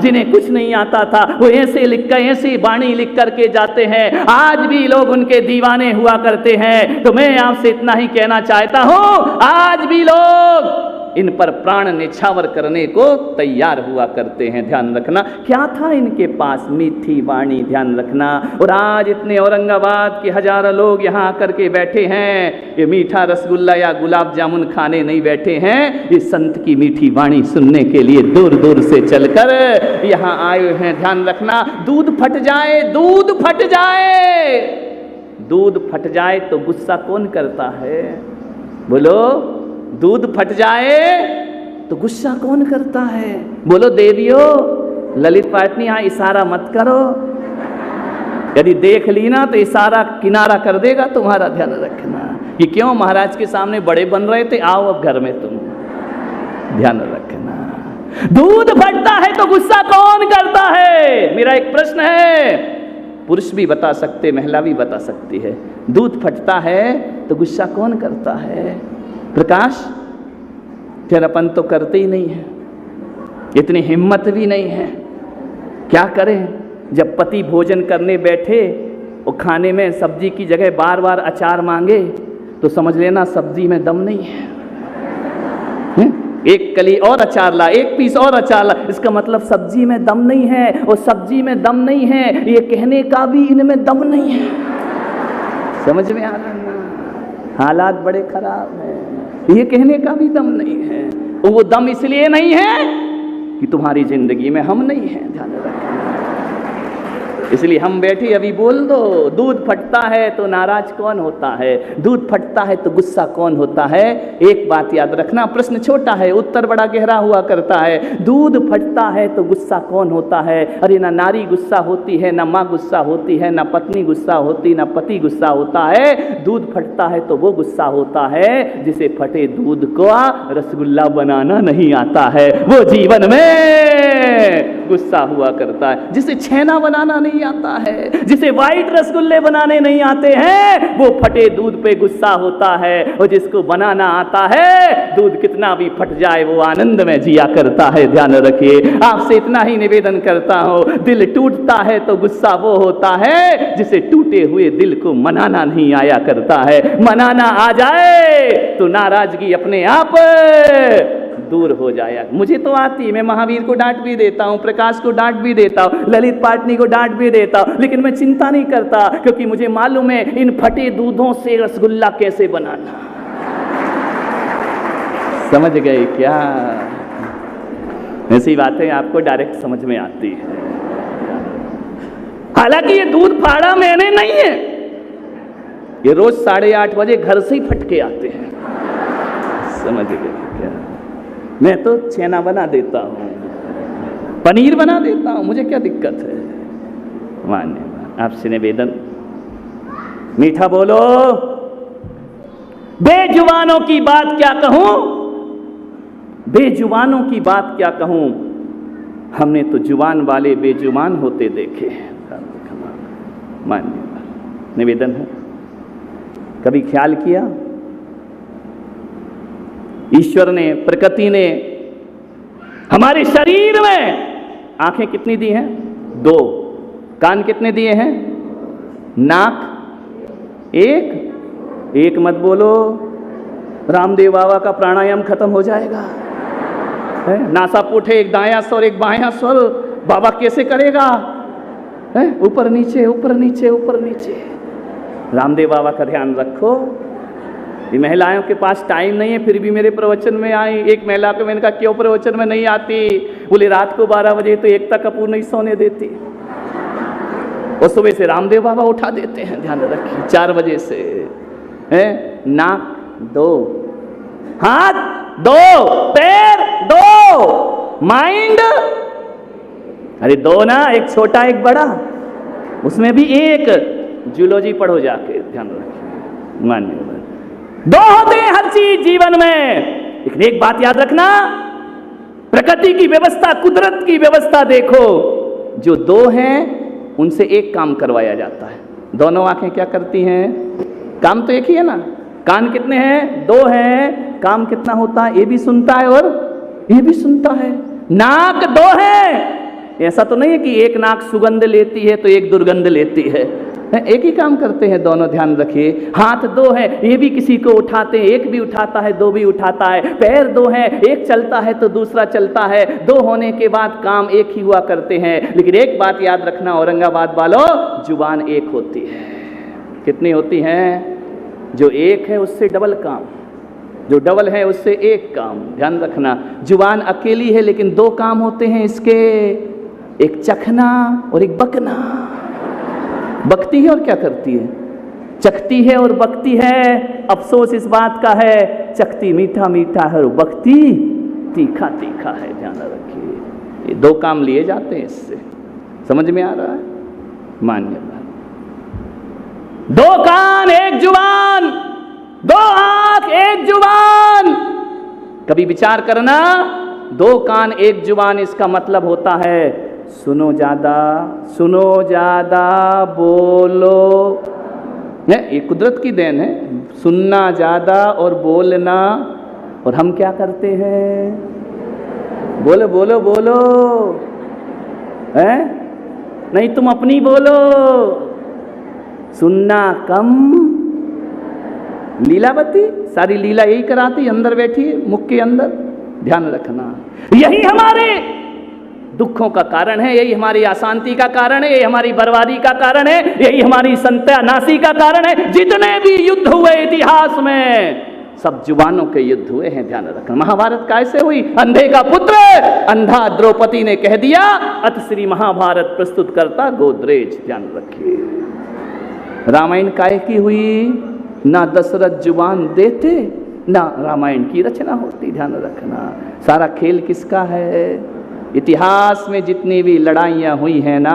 जिन्हें कुछ नहीं आता था, वो ऐसे लिख कर, ऐसी वाणी लिख करके जाते हैं। आज भी लोग उनके दीवाने हुआ करते हैं। तो मैं आपसे इतना ही कहना चाहता हूं, आज भी लोग इन पर प्राण निछावर करने को तैयार हुआ करते हैं। ध्यान रखना, क्या था इनके पास? मीठी वाणी, ध्यान रखना। और आज इतने औरंगाबाद के हजारों लोग यहाँ आकर के बैठे हैं, ये मीठा रसगुल्ला या गुलाब जामुन खाने नहीं बैठे हैं, ये संत की मीठी वाणी सुनने के लिए दूर दूर से चलकर यहाँ आए हैं। ध्यान रखना, दूध फट जाए, दूध फट जाए, दूध फट जाए तो गुस्सा कौन करता है? बोलो, दूध फट जाए तो गुस्सा कौन करता है? बोलो देवियों, ललित पाटनी यहाँ इशारा मत करो, यदि देख ली ना तो इशारा किनारा कर देगा। तुम्हारा ध्यान रखना कि क्यों महाराज के सामने बड़े बन रहे थे, आओ अब घर में तुम। ध्यान रखना, दूध फटता है तो गुस्सा कौन करता है? मेरा एक प्रश्न है, पुरुष भी बता सकते, महिला भी बता सकती है। दूध फटता है तो गुस्सा कौन करता है? प्रकाश, फिर अपन तो करते ही नहीं है, इतनी हिम्मत भी नहीं है। क्या करें? जब पति भोजन करने बैठे और खाने में सब्जी की जगह बार बार अचार मांगे तो समझ लेना सब्जी में दम नहीं है। एक कली और अचार ला, एक पीस और अचार ला, इसका मतलब सब्जी में दम नहीं है। और सब्जी में दम नहीं है ये कहने का भी इनमें दम नहीं है। समझ में आ रहा है? हालात बड़े खराब हैं, ये कहने का भी दम नहीं है। वो दम इसलिए नहीं है कि तुम्हारी जिंदगी में हम नहीं हैं। ध्यान रखना, इसलिए हम बैठे अभी बोल दो, दूध फटता है तो नाराज कौन होता है? दूध फटता है तो गुस्सा कौन होता है? एक बात याद रखना, प्रश्न छोटा है, उत्तर बड़ा गहरा हुआ करता है। दूध फटता है तो गुस्सा कौन होता है? अरे ना नारी गुस्सा होती है, ना माँ गुस्सा होती है, ना पत्नी गुस्सा होती, ना पति गुस्सा होता है। दूध फटता है तो वो गुस्सा होता है जिसे फटे दूध को रसगुल्ला बनाना नहीं आता है, वो जीवन में गुस्सा हुआ करता है। जिसे छेना बनाना नहीं आता है, जिसे व्हाइट रसगुल्ले बनाने नहीं आते हैं, वो फटे दूध पे गुस्सा होता है। और जिसको बनाना आता है, दूध कितना भी फट जाए वो आनंद में जिया करता है। ध्यान रखिए, आपसे इतना ही निवेदन करता हूं, दिल टूटता है तो गुस्सा वो होता है जिसे टूटे हुए दिल को मनाना नहीं आया करता है। मनाना आ जाए तो नाराजगी अपने आप दूर हो जाएगा। मुझे तो आती है, मैं महावीर को डांट भी देता हूँ, प्रकाश को डांट भी देता हूँ, ललित पाटनी को डांट भी देता हूँ, लेकिन मैं चिंता नहीं करता क्योंकि मुझे मालूम है इन फटे दूधों से रसगुल्ला कैसे बनाना। समझ गए क्या? ऐसी बातें आपको डायरेक्ट समझ में आती है। हालांकि ये दूध फाड़ा मैंने नहीं है, ये रोज 8:30 बजे घर से ही फटके आते हैं। समझ गए क्या? मैं तो छेना बना देता हूँ, पनीर बना देता हूँ, मुझे क्या दिक्कत है? मान्य आपसे निवेदन, मीठा बोलो। बेजुबानों की बात क्या कहूँ, बेजुबानों की बात क्या कहूँ, हमने तो जुबान वाले बेजुबान होते देखे हैं। मान्य निवेदन है, कभी ख्याल किया ईश्वर ने, प्रकृति ने हमारे शरीर में आंखें कितनी दी हैं? 2। कान कितने दिए हैं? नाक एक मत बोलो, रामदेव बाबा का प्राणायाम खत्म हो जाएगा। नासापुट है, एक दायां स्वर एक बायां स्वर, बाबा कैसे करेगा? ऊपर नीचे ऊपर नीचे ऊपर नीचे। रामदेव बाबा का ध्यान रखो। ये महिलाओं के पास टाइम नहीं है फिर भी मेरे प्रवचन में आई। एक महिला को मैंने कहा क्यों प्रवचन में नहीं आती? बोले रात को 12 बजे तो एकता कपूर नहीं सोने देती, और सुबह से रामदेव बाबा उठा देते हैं। ध्यान रखिए, 4 बजे से नाक 2, हाथ 2, पैर 2, माइंड अरे 2 ना, एक छोटा एक बड़ा, उसमें भी एक। जूलॉजी पढ़ो जाके, ध्यान रखिए। मान्य 2 होते हैं हर चीज जीवन में। लेकिन एक बात याद रखना, प्रकृति की व्यवस्था, कुदरत की व्यवस्था देखो, जो 2 हैं उनसे एक काम करवाया जाता है। दोनों आंखें क्या करती हैं? काम तो एक ही है ना। कान कितने हैं? 2 हैं। काम कितना होता है? ये भी सुनता है और ये भी सुनता है। नाक 2 है, ऐसा तो नहीं है कि एक नाक सुगंध लेती है तो एक दुर्गंध लेती है, एक ही काम करते हैं दोनों, ध्यान रखिए। हाथ दो है, ये भी किसी को उठाते हैं, एक भी उठाता है दो भी उठाता है। पैर दो है, एक चलता है तो दूसरा चलता है, दो होने के बाद काम एक ही हुआ करते हैं। लेकिन एक बात याद रखना औरंगाबाद वालों, जुबान एक होती है। कितनी होती हैं? जो एक है उससे डबल काम, जो डबल है उससे एक काम। ध्यान रखना, जुबान अकेली है लेकिन दो काम होते हैं इसके, एक चखना और एक बकना। बकती है और क्या करती है? चखती है और बकती है। अफसोस इस बात का है, चखती मीठा मीठा है और बकती तीखा तीखा है। ध्यान रखिए, ये दो काम लिए जाते हैं इससे। समझ में आ रहा है? मान्य बात। दो कान एक जुबान, दो आंख एक जुबान। कभी विचार करना, दो कान एक जुबान, इसका मतलब होता है सुनो ज्यादा, सुनो ज्यादा, बोलो। ये कुदरत की देन है, सुनना ज्यादा और बोलना। और हम क्या करते हैं? बोलो बोलो बोलो, हैं? नहीं तुम अपनी बोलो। सुनना कम, लीलावती सारी लीला यही कराती, अंदर बैठी है मुख के अंदर। ध्यान रखना, यही हमारे दुखों का कारण है, यही हमारी अशांति का कारण है, यही हमारी बर्बादी का कारण है, यही हमारी सत्यानाशी का कारण है। जितने भी युद्ध हुए इतिहास में, सब जुबानों के युद्ध हुए हैं। ध्यान रखना। महाभारत कैसे हुई? अंधे का पुत्र अंधा द्रौपदी ने कह दिया, अत श्री महाभारत प्रस्तुत करता गोदरेज। ध्यान रखिए। रामायण काय की हुई? ना दशरथ जुबान देते, ना रामायण की रचना होती। ध्यान रखना, सारा खेल किसका है? इतिहास में जितनी भी लड़ाइयाँ हुई हैं ना,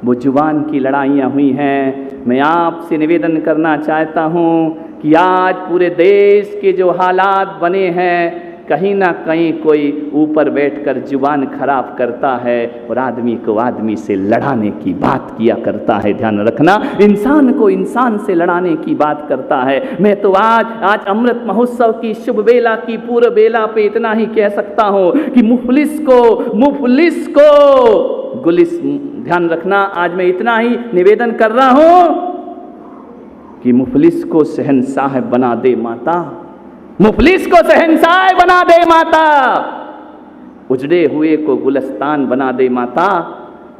वो जुबान की लड़ाइयाँ हुई हैं। मैं आपसे निवेदन करना चाहता हूँ कि आज पूरे देश के जो हालात बने हैं, कहीं ना कहीं कोई ऊपर बैठकर जुबान खराब करता है और आदमी को आदमी से लड़ाने की बात किया करता है। ध्यान रखना, इंसान को इंसान से लड़ाने की बात करता है। मैं तो आज अमृत महोत्सव की शुभ बेला की पूर्व बेला पे इतना ही कह सकता हूँ कि मुफलिस को गुलिस। ध्यान रखना, आज मैं इतना ही निवेदन कर रहा हूँ कि मुफलिस को शहंशाह बना दे माता, मुफलिस को शहंशाह बना दे माता, उजड़े हुए को गुलस्तान बना दे माता,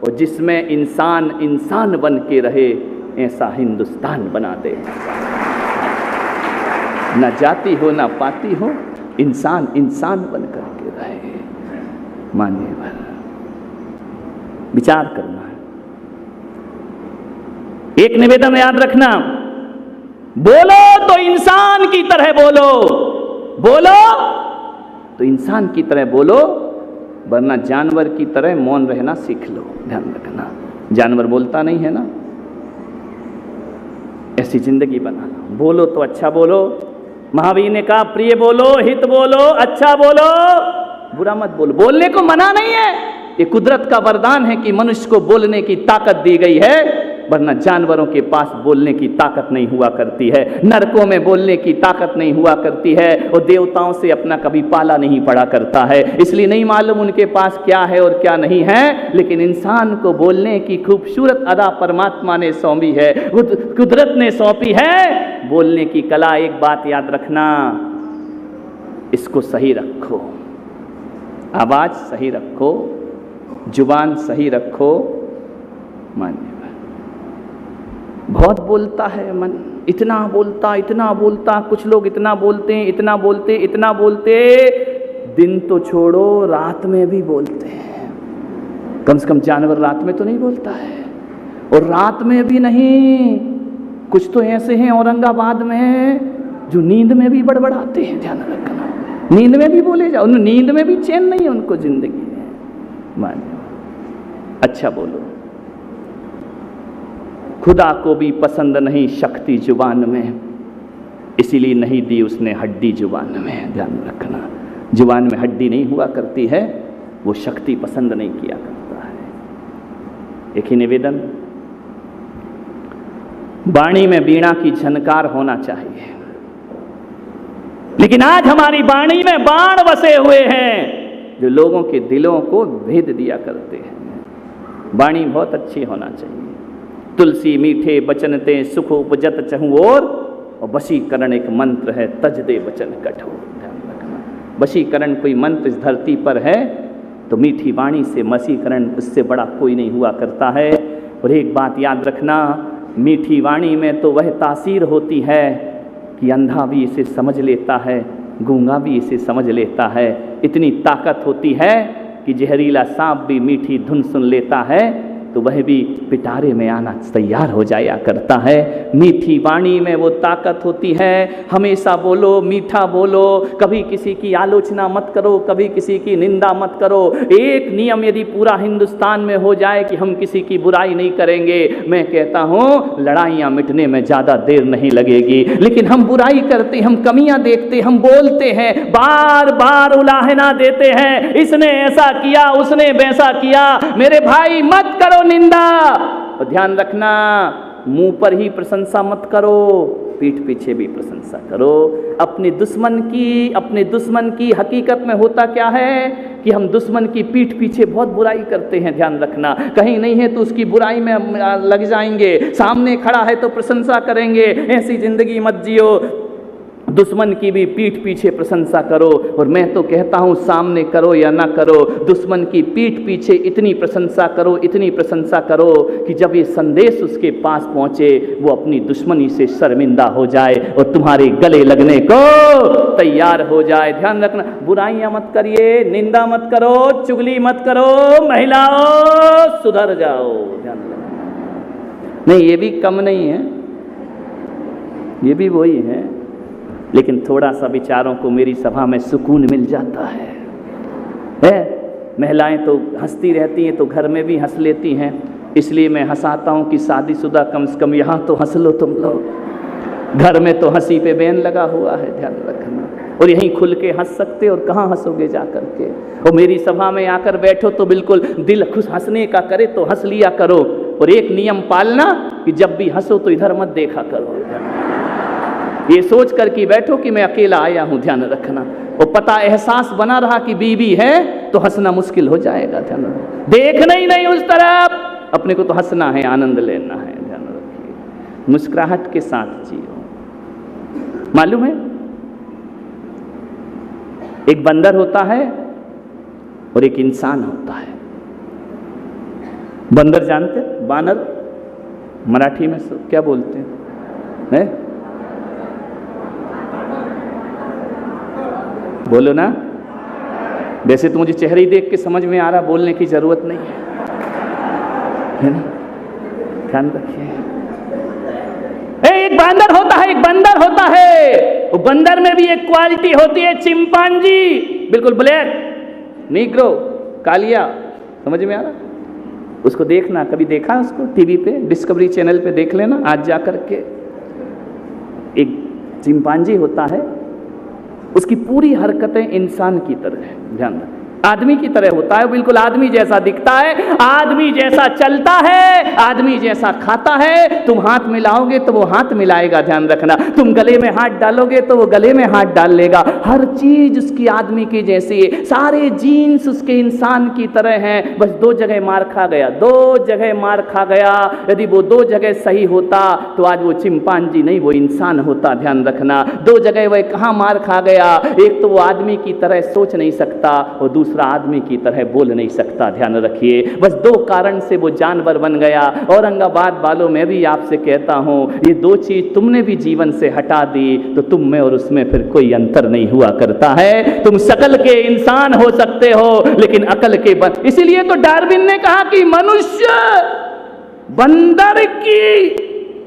और जिसमें इंसान इंसान बन के रहे ऐसा हिंदुस्तान बना दे। न जाति हो न पाति हो, इंसान इंसान बन करके रहे। मान्यवर, विचार करना है। एक निवेदन याद रखना, बोलो तो इंसान की तरह बोलो, बोलो तो इंसान की तरह बोलो, वरना जानवर की तरह मौन रहना सीख लो। ध्यान रखना, जानवर बोलता नहीं है ना, ऐसी जिंदगी बनाना। बोलो तो अच्छा बोलो। महावीर ने कहा, प्रिय बोलो, हित बोलो, अच्छा बोलो, बुरा मत बोलो। बोलने को मना नहीं है, ये कुदरत का वरदान है कि मनुष्य को बोलने की ताकत दी गई है, वरना जानवरों के पास बोलने की ताकत नहीं हुआ करती है, नरकों में बोलने की ताकत नहीं हुआ करती है, और देवताओं से अपना कभी पाला नहीं पड़ा करता है। इसलिए नहीं मालूम उनके पास क्या है और क्या नहीं है, लेकिन इंसान को बोलने की खूबसूरत अदा परमात्मा ने सौंपी है, कुदरत ने सौंपी है, बोलने की कला। एक बात याद रखना, इसको सही रखो, आवाज सही रखो, जुबान सही रखो। मान्य बहुत बोलता है मन, इतना बोलता। कुछ लोग इतना बोलते हैं, इतना बोलते, दिन तो छोड़ो रात में भी बोलते हैं। कम से कम जानवर रात में तो नहीं बोलता है, और रात में भी नहीं। कुछ तो ऐसे हैं औरंगाबाद में जो नींद में भी बड़बड़ाते हैं। ध्यान रखना, नींद में भी बोले जाओ, नींद में भी चैन नहीं है उनको जिंदगी में। मानिए, अच्छा बोलो। खुदा को भी पसंद नहीं शक्ति जुबान में, इसीलिए नहीं दी उसने हड्डी जुबान में। ध्यान रखना, जुबान में हड्डी नहीं हुआ करती है, वो शक्ति पसंद नहीं किया करता है। एक ही निवेदन, वाणी में वीणा की झनकार होना चाहिए, लेकिन आज हमारी वाणी में बाण बसे हुए हैं जो लोगों के दिलों को भेद दिया करते हैं। वाणी बहुत अच्छी होना चाहिए। तुलसी मीठे बचन ते सुख उपजत चहु और वशीकरण एक मंत्र है, तज दे वचन कठोर। ध्यान रखना, वशीकरण कोई मंत्र इस धरती पर है तो मीठी वाणी से वशीकरण, उससे बड़ा कोई नहीं हुआ करता है। और एक बात याद रखना, मीठी वाणी में तो वह तासीर होती है कि अंधा भी इसे समझ लेता है, गूंगा भी इसे समझ लेता है। इतनी ताकत होती है कि जहरीला सांप भी मीठी धुन सुन लेता है तो वह भी पिटारे में आना तैयार हो जाया करता है। मीठी वाणी में वो ताकत होती है। हमेशा बोलो, मीठा बोलो, कभी किसी की आलोचना मत करो, कभी किसी की निंदा मत करो। एक नियम यदि पूरा हिंदुस्तान में हो जाए कि हम किसी की बुराई नहीं करेंगे, मैं कहता हूँ लड़ाइयाँ मिटने में ज़्यादा देर नहीं लगेगी। लेकिन हम बुराई करते, हम कमियां देखते, हम बोलते हैं, बार बार उलाहना देते हैं, इसने ऐसा किया, उसने वैसा किया। मेरे भाई मत करो निंदा। और ध्यान रखना, मुंह पर ही प्रशंसा मत करो, पीठ पीछे भी प्रशंसा करो। अपने दुश्मन की हकीकत में होता क्या है कि हम दुश्मन की पीठ पीछे बहुत बुराई करते हैं। ध्यान रखना, कहीं नहीं है तो उसकी बुराई में लग जाएंगे, सामने खड़ा है तो प्रशंसा करेंगे। ऐसी जिंदगी मत जियो, दुश्मन की भी पीठ पीछे प्रशंसा करो। और मैं तो कहता हूँ सामने करो या ना करो, दुश्मन की पीठ पीछे इतनी प्रशंसा करो, इतनी प्रशंसा करो कि जब ये संदेश उसके पास पहुँचे वो अपनी दुश्मनी से शर्मिंदा हो जाए और तुम्हारे गले लगने को तैयार हो जाए। ध्यान रखना, बुराइयाँ मत करिए, निंदा मत करो, चुगली मत करो, महिलाओं सुधर जाओ। ध्यान रखना, नहीं ये भी कम नहीं है, ये भी वही है, लेकिन थोड़ा सा विचारों को मेरी सभा में सुकून मिल जाता है? महिलाएं तो हंसती रहती हैं तो घर में भी हंस लेती हैं, इसलिए मैं हंसाता हूँ कि शादीशुदा कम से कम यहाँ तो हंस लो तुम लोग। घर में तो हंसी पे बैन लगा हुआ है, ध्यान रखना। और यहीं खुल के हंस सकते और कहाँ हंसोगे जा करके। और मेरी सभा में आकर बैठो तो बिल्कुल दिल खुश हंसने का करे तो हंस लिया करो। और एक नियम पालना कि जब भी हंसो तो इधर मत देखा करो, ये सोच कर कि बैठो कि मैं अकेला आया हूं। ध्यान रखना, और पता एहसास बना रहा कि बीवी है तो हंसना मुश्किल हो जाएगा। ध्यान रखना, देखना ही नहीं उस तरफ, अपने को तो हंसना है, आनंद लेना है। ध्यान रखिए, मुस्कुराहट के साथ जियो। मालूम है एक बंदर होता है और एक इंसान होता है। बंदर जानते, बानर मराठी में क्या बोलते हैं? बोलो ना। वैसे तो मुझे चेहरे ही देख के समझ में आ रहा, बोलने की जरूरत नहीं है ना? ध्यान रखिए, एक बंदर होता है, एक बंदर होता है। वो बंदर में भी एक क्वालिटी होती है, चिंपांजी, बिल्कुल ब्लैक, नीग्रो, कालिया। समझ में आ रहा? उसको देखना, कभी देखा उसको टीवी पे, डिस्कवरी चैनल पे देख लेना आज जा करके। एक चिंपांजी होता है, उसकी पूरी हरकतें इंसान की तरह है। ध्यान रखें, आदमी की तरह होता है, बिल्कुल आदमी जैसा दिखता है, आदमी जैसा चलता है, आदमी जैसा खाता है। तुम हाथ मिलाओगे तो वो हाथ मिलाएगा। ध्यान रखना, तुम गले में हाथ डालोगे तो वो गले में हाथ डाल लेगा। हर चीज उसकी आदमी की जैसी है, सारे जीन्स उसके इंसान की तरह हैं। बस दो जगह मार खा गया, दो जगह मार खा गया। यदि वो दो जगह सही होता तो आज वो चिंपांजी नहीं, वो इंसान होता। ध्यान रखना, दो जगह वह कहाँ मार खा गया। एक तो वो आदमी की तरह सोच नहीं सकता और दूसरा आदमी की तरह बोल नहीं सकता। ध्यान रखिए, बस दो कारण से वो जानवर बन गया। औरंगाबाद वालों, मैं भी आपसे कहता हूं, ये दो चीज तुमने भी जीवन से हटा दी तो तुम में और उसमें फिर कोई अंतर नहीं हुआ करता है। तुम शकल के इंसान हो सकते हो लेकिन अकल के इसीलिए तो डार्विन ने कहा कि मनुष्य बंदर की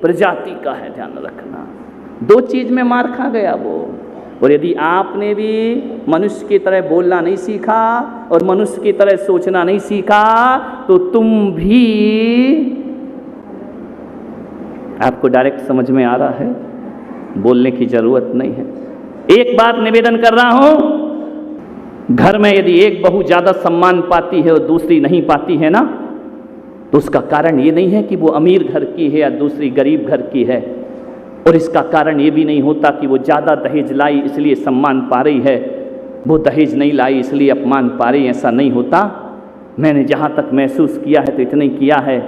प्रजाति का है। ध्यान रखना, दो चीज में मार खा गया वो। और यदि आपने भी मनुष्य की तरह बोलना नहीं सीखा और मनुष्य की तरह सोचना नहीं सीखा तो तुम भी, आपको डायरेक्ट समझ में आ रहा है, बोलने की जरूरत नहीं है। एक बात निवेदन कर रहा हूं, घर में यदि एक बहू ज्यादा सम्मान पाती है और दूसरी नहीं पाती है ना, तो उसका कारण ये नहीं है कि वो अमीर घर की है या दूसरी गरीब घर की है। और इसका कारण ये भी नहीं होता कि वो ज़्यादा दहेज लाई इसलिए सम्मान पा रही है, वो दहेज नहीं लाई इसलिए अपमान पा रही, ऐसा नहीं होता। मैंने जहाँ तक महसूस किया है तो इतना ही किया है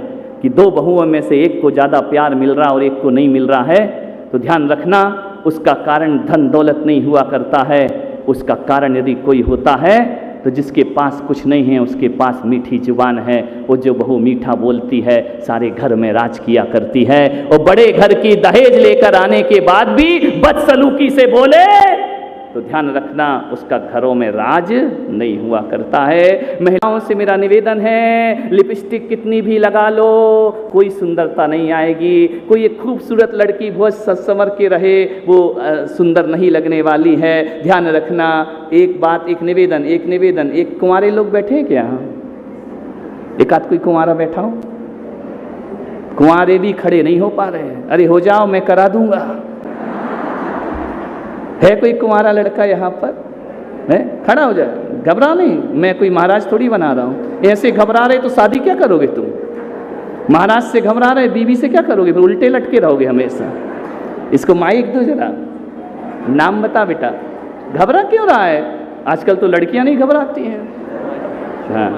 कि दो बहुओं में से एक को ज़्यादा प्यार मिल रहा और एक को नहीं मिल रहा है, तो ध्यान रखना उसका कारण धन दौलत नहीं हुआ करता है। उसका कारण यदि कोई होता है तो जिसके पास कुछ नहीं है उसके पास मीठी जुबान है। वो जो बहू मीठा बोलती है सारे घर में राज किया करती है। और बड़े घर की दहेज लेकर आने के बाद भी बदसलूकी से बोले तो ध्यान रखना उसका घरों में राज नहीं हुआ करता है। महिलाओं से मेरा निवेदन है, लिपस्टिक कितनी भी लगा लो कोई सुंदरता नहीं आएगी। कोई एक खूबसूरत लड़की बहुत संवर के रहे वो सुंदर नहीं लगने वाली है। ध्यान रखना। एक बात, एक निवेदन, एक कुंवारे लोग बैठे हैं क्या? एक आध कोई कुंवारा बैठा हो? कुंवारे भी खड़े नहीं हो पा रहे हैं। अरे हो जाओ, मैं करा दूंगा। है कोई कुंवारा लड़का यहाँ पर? है? खड़ा हो जाए, घबरा नहीं। मैं कोई महाराज थोड़ी बना रहा हूँ। ऐसे घबरा रहे तो शादी क्या करोगे तुम? महाराज से घबरा रहे, बीवी से क्या करोगे? फिर उल्टे लटके रहोगे हमेशा। इसको माइक दो जरा, नाम बता बेटा, घबरा क्यों रहा है? आजकल तो लड़कियां नहीं घबराती हैं। हाँ,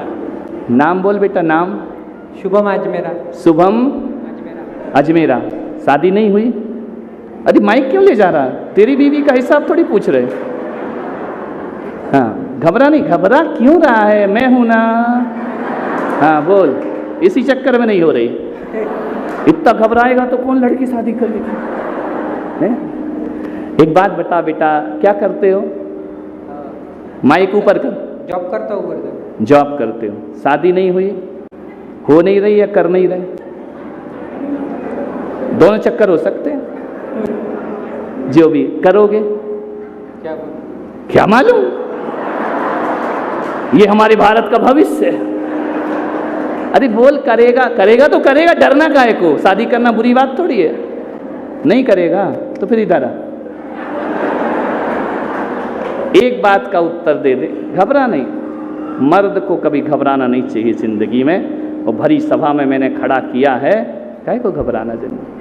नाम बोल बेटा। नाम? शुभम अजमेरा। शुभम अजमेरा। शादी नहीं हुई? अरे माइक क्यों ले जा रहा है? तेरी बीवी का हिसाब थोड़ी पूछ रहे। हाँ, घबरा नहीं। घबरा क्यों रहा है? मैं हूं ना। हाँ बोल, इसी चक्कर में नहीं हो रही। इतना घबराएगा तो कौन लड़की शादी कर लेगी? एक बात बता बेटा, क्या करते हो? माइक ऊपर कर। जॉब करता हूँ। जॉब करते हो। शादी नहीं हुई? हो नहीं रही या कर नहीं रहे? दोनों चक्कर हो सकते हैं। जो भी करोगे क्या मालूम, ये हमारे भारत का भविष्य है। अरे बोल, करेगा तो करेगा, डरना काहे को? शादी करना बुरी बात थोड़ी है। नहीं करेगा तो फिर इधर आ। एक बात का उत्तर दे दे, घबरा नहीं। मर्द को कभी घबराना नहीं चाहिए जिंदगी में। और भरी सभा में मैंने खड़ा किया है, काहे को घबराना जिंदगी?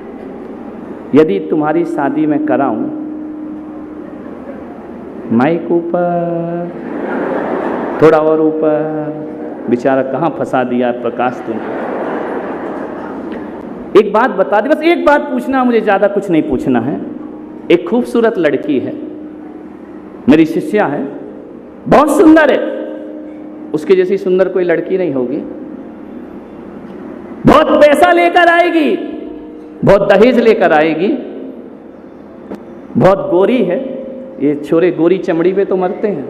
यदि तुम्हारी शादी में कराऊं, माइक ऊपर, थोड़ा और ऊपर, बेचारा कहाँ फंसा दिया प्रकाश तुम। एक बात बता दे, बस एक बात पूछना मुझे, ज़्यादा कुछ नहीं पूछना है। एक खूबसूरत लड़की है, मेरी शिष्या है, बहुत सुंदर है। उसके जैसी सुंदर कोई लड़की नहीं होगी। बहुत पैसा लेकर आएगी, बहुत दहेज लेकर आएगी, बहुत गोरी है। ये छोरे गोरी चमड़ी पे तो मरते हैं।